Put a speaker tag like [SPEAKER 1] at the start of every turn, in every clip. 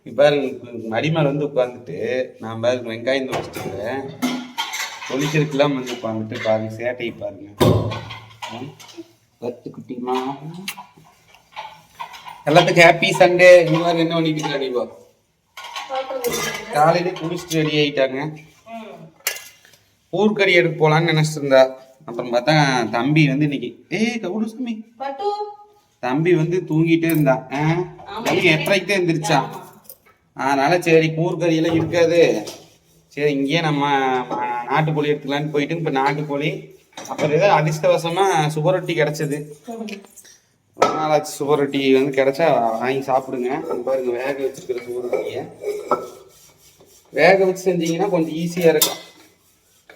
[SPEAKER 1] இப்போ மடிமேல வந்து உட்காந்துட்டு நான் பாருங்க வெங்காயம் தொழிச்சிட்டு தொழிக்கிறதுக்கெல்லாம் வந்து உட்காந்துட்டு பாருங்க சேட்டையை பாருங்க. கத்துக்குட்டிமா எல்லாத்துக்கும் ஹாப்பி சண்டே. இந்த மாதிரி என்ன பண்ணிட்டு ரெடிவா காலையில குடிச்சிட்டு ரெடி ஆயிட்டாங்க. ஊர்கறி எடுக்க போலான்னு நினைச்சிட்டு இருந்தா. அப்புறம் பார்த்தா தம்பி வந்து இன்னைக்கு கவுடு சாமி தம்பி வந்து தூங்கிட்டே இருந்தான். தம்பி 8:30க்கு எந்திரிச்சான். அதனால சரி ஊர்கறியெல்லாம் இருக்காது, சரி இங்கேயே நம்ம நாட்டுக்கோழி எடுத்துக்கலான்னு போயிட்டு இப்போ நாட்டுக்கோழி அப்புறம் ஏதோ அதிர்ஷ்டவசமா சுவரொட்டி கிடைச்சது. ஒரு நாளாச்சு சுவரொட்டி வந்து கிடைச்சா வாங்கி சாப்பிடுங்க. பாருங்க வேக வச்சிருக்கிற சுவரொட்டியை வேக வச்சு செஞ்சீங்கன்னா கொஞ்சம் ஈஸியா இருக்கும்,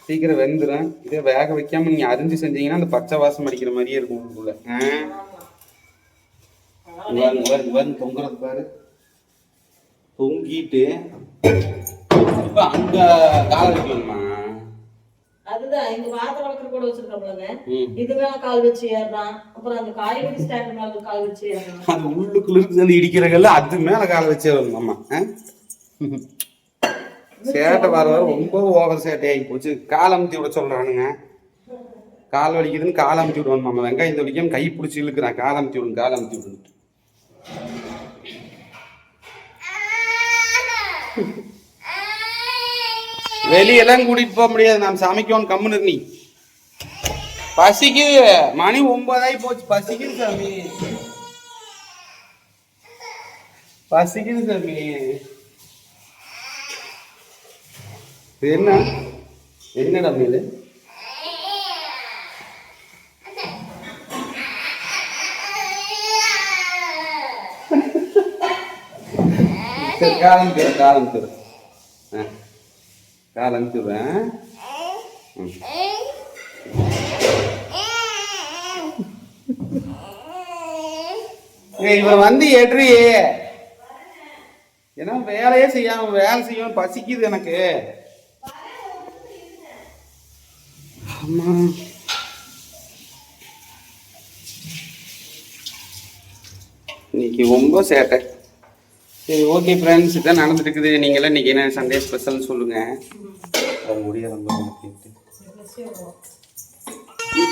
[SPEAKER 1] சீக்கிரம் வெந்துடும். இதே வேக வைக்காம நீங்க அரிஞ்சு செஞ்சீங்கன்னா அந்த பச்சை வாசம் அடிக்கிற மாதிரியே இருக்கும் உங்களுக்குள்ள. தொங்குறது பாரு, தொங்கிட்டு இப்ப அங்க கால் வைக்கணுமா?
[SPEAKER 2] அதுதான் இந்த வாத்தை வளர்க்குற கூட வச்சிருக்கோம்லங்க, இது மேல கால் வச்சு ஏறான். அப்புறம் அந்த காய்கறி ஸ்டாண்ட் மேல கால் வச்சு ஏறான்.
[SPEAKER 1] அது உள்ளுக்குள்ள இருந்து இடிக்கிறகல்ல அது மேல கால் வச்சு ஏறணும். ஆமா சேட்டை வர வர ரொம்ப ஓவர் சேட்டை ஆகி போச்சு. கால் அமுத்தி விட சொல்றானுங்க. கால் வலிக்குதுன்னு கால் அமுத்தி விடுவான் மாமா. வெங்காயம் வலிக்காம கை பிடிச்சி இழுக்கிறான். கால் அமுத்தி விடுங்க கால் அமுத்தி விடுன்னு. வெளியெல்லாம் கூட்டிட்டு போக முடியாது, நாம் சமைக்கணும். கம்முன்னு நீ பசிக்கு மணி 9 போச்சு. பசிக்குது சாமி, பசிக்குது சாமி. என்ன என்னடா மீது காலம் தரு காலம் தரு கால் அனுப்பிடுறேன். இவன் வந்து ஏற்றி ஏன்னா வேலையே செய்யாம வேலை செய்யணும், பசிக்குது எனக்கு. ஆமா இன்னைக்கு ரொம்ப சேட்டை. சரி ஓகே ஃப்ரெண்ட்ஸ், இதான் நடந்துட்டு இருக்குது. நீங்களாம் இன்னைக்கு என்ன சண்டே ஸ்பெஷல்னு சொல்லுங்க. முடியாது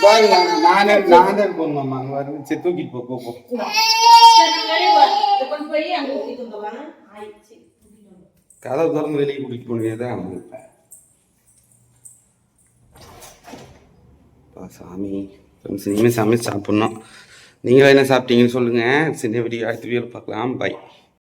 [SPEAKER 1] பாருங்க, நானே போகணுமாம்மா. அங்கே வர சரி தூக்கிட்டு போ. கதவு திறந்து வெளியே கூட்டிட்டு போனதான் சாமி. ஃப்ரெண்ட்ஸ் இனிமேல் சமைச்சு சாப்பிட்ணும். நீங்களும் என்ன சாப்பிட்டீங்கன்னு சொல்லுங்கள். சின்ன வீடியோ அடுத்த வீடியோவில் பார்க்கலாம். பை.